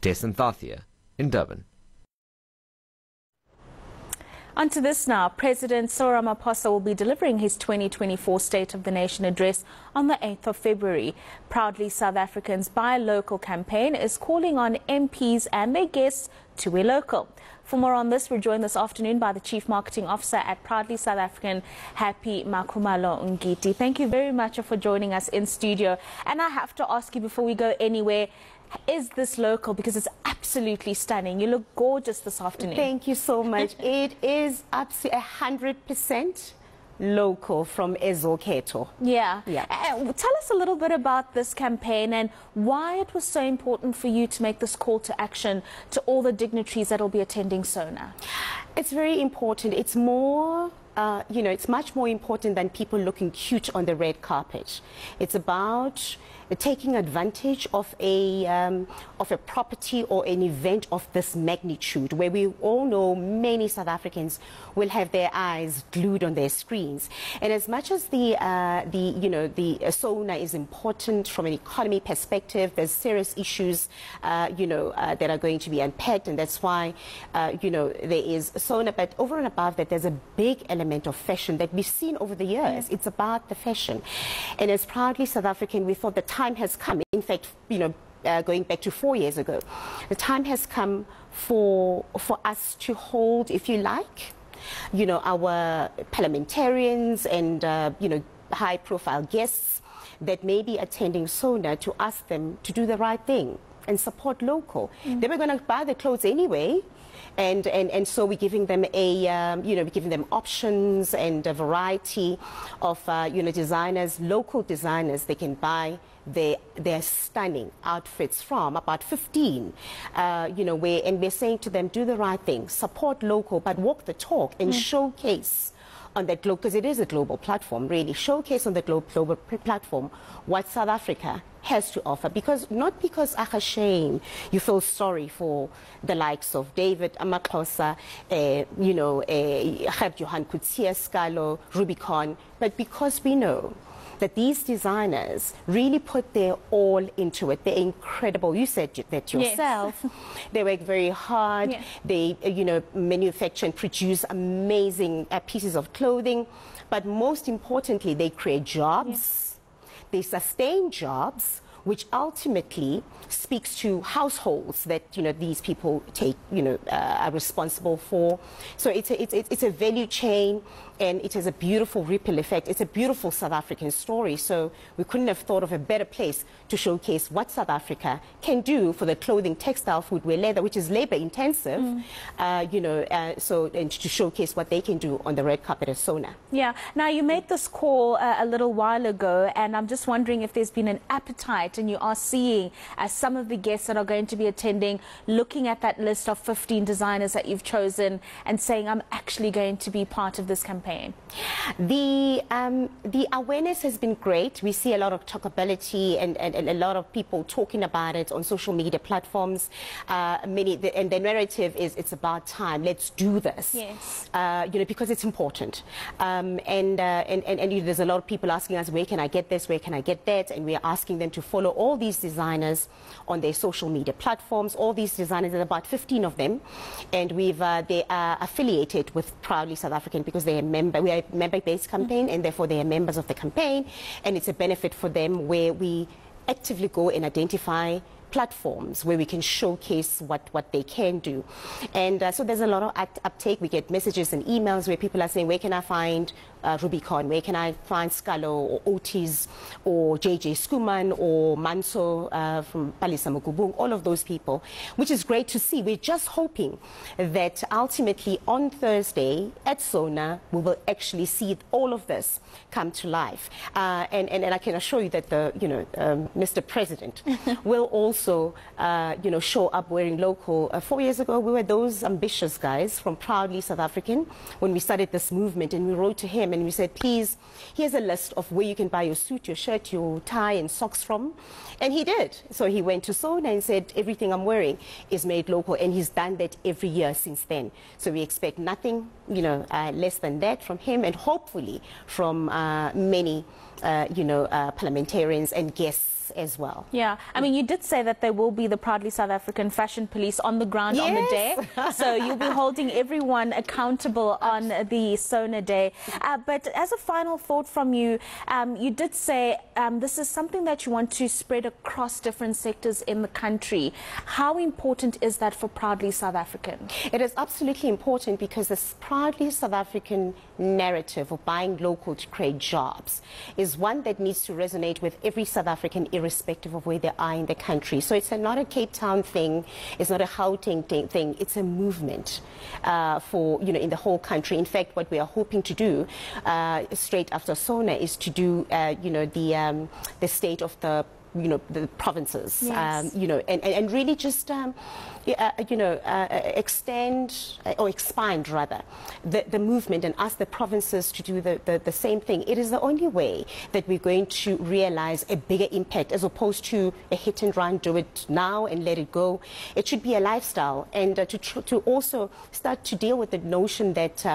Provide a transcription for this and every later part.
Desmond Thathia in Durban. On to this now. President Cyril Ramaphosa will be delivering his 2024 State of the Nation address on the 8th of February. Proudly South African's Buy Local campaign is calling on MPs and their guests to wear local. For more on this, we're joined this afternoon by the Chief Marketing Officer at Proudly South African, Happy Makhumalo Ngiti. Thank you very much for joining us in studio. And I have to ask you before we go anywhere, is this local? Because it's absolutely stunning. You look gorgeous this afternoon. Thank you so much. It is absolutely 100% local from Ezoketo. Yeah. Tell us a little bit about this campaign and why it was so important for you to make this call to action to all the dignitaries that will be attending SONA. It's very important. It's more, it's much more important than people looking cute on the red carpet. It's about taking advantage of a property or an event of this magnitude, where we all know many South Africans will have their eyes glued on their screens. And as much as the SONA is important from an economy perspective, there's serious issues, that are going to be unpacked, and that's why, there is SONA. But over and above that, there's a big element of fashion that we've seen over the years. It's about the fashion. And as Proudly South African, we thought the time has come. In fact, going back to 4 years ago, the time has come for us to hold, if you like, our parliamentarians and high-profile guests that may be attending SONA, to ask them to do the right thing and support local. They were going to buy the clothes anyway. And so we're giving them we're giving them options and a variety of, designers, local designers. They can buy their stunning outfits from, about 15, and we're saying to them, do the right thing, support local, but walk the talk and showcase on that global, because it is a global platform, really, showcase on the global platform what South Africa has to offer. Because not because shame you feel sorry for the likes of David Amakhosa, Johan Skalo, Rubicon, but because we know that these designers really put their all into it. They're incredible. You said that yourself. Yes. They work very hard. Yeah. They, manufacture and produce amazing pieces of clothing. But most importantly, they create jobs. Yeah. They sustain jobs, which ultimately speaks to households that these people are responsible for. So it's a value chain, and it has a beautiful ripple effect. It's a beautiful South African story. So we couldn't have thought of a better place to showcase what South Africa can do for the clothing, textile, footwear, leather, which is labor intensive. And to showcase what they can do on the red carpet at SONA. Yeah. Now, you made this call a little while ago, and I'm just wondering if there's been an appetite, and you are seeing some of the guests that are going to be attending looking at that list of 15 designers that you've chosen and saying, I'm actually going to be part of this campaign. The awareness has been great. We see a lot of talkability and a lot of people talking about it on social media platforms. And the narrative is, it's about time. Let's do this. Yes. Because it's important. And there's a lot of people asking us, where can I get this? Where can I get that? And we are asking them to follow all these designers on their social media platforms. All these designers, there are about 15 of them, and they are affiliated with Proudly South African because they are we are a member-based campaign, and therefore they are members of the campaign, and it's a benefit for them where we actively go and identify platforms where we can showcase what they can do. And so there's a lot of uptake. We get messages and emails where people are saying, where can I find Rubicon? Where can I find Scalo or Otis or JJ Skuman or Manso from Palisa Mugubung, all of those people, which is great to see. We're just hoping that ultimately on Thursday at SONA, we will actually see all of this come to life. And I can assure you that Mr. President will also show up wearing local. 4 years ago, we were those ambitious guys from Proudly South African when we started this movement, and we wrote to him and we said, please, here's a list of where you can buy your suit, your shirt, your tie and socks from. And he did. So he went to SONA and said, everything I'm wearing is made local, and he's done that every year since then. So we expect nothing less than that from him, and hopefully from many parliamentarians and guests as well. Yeah, I mean, you did say that there will be the Proudly South African Fashion Police on the ground on the day. So you'll be holding everyone accountable on the SONA day. But as a final thought from you, you did say this is something that you want to spread across different sectors in the country. How important is that for Proudly South African? It is absolutely important because this Proudly South African narrative of buying local to create jobs is one that needs to resonate with every South African, irrespective of where they are in the country. So it's not a Cape Town thing, it's not a Gauteng thing, it's a movement for, in the whole country. In fact, what we are hoping to do straight after SONA is to do, the state of the provinces, yes. And really just, extend or expand rather the movement and ask the provinces to do the same thing. It is the only way that we're going to realize a bigger impact as opposed to a hit and run, do it now and let it go. It should be a lifestyle, and to also start to deal with the notion that,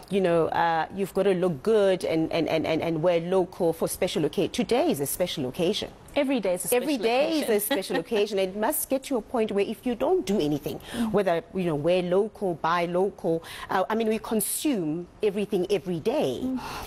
you've got to look good and wear local for special occasion. Today is a special occasion. Every day is a special occasion. Every day is a special occasion. It must get to a point where if you don't do anything, whether, wear local, buy local, we consume everything every day.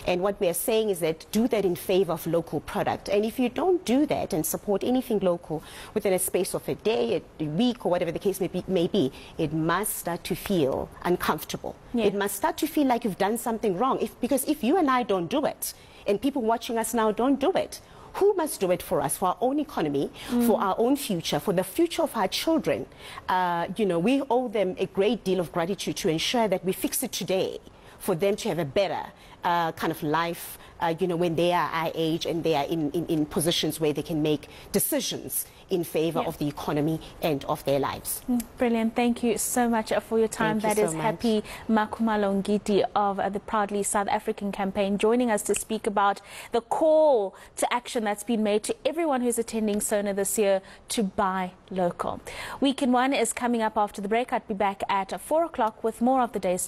And what we are saying is that do that in favor of local product. And if you don't do that and support anything local within a space of a day, a week, or whatever the case may be, it must start to feel uncomfortable. Yeah. It must start to feel like you've done something wrong. Because if you and I don't do it, and people watching us now don't do it, who must do it for us, for our own economy, for our own future, for the future of our children? We owe them a great deal of gratitude to ensure that we fix it today for them to have a better kind of life, when they are our age and they are in positions where they can make decisions in favor of the economy and of their lives. Brilliant. Thank you so much for your time. That is Happy Makumalongiti of the Proudly South African campaign, joining us to speak about the call to action that's been made to everyone who's attending SONA this year to buy local. Week in One is coming up after the break. I'll be back at 4 o'clock with more of the day's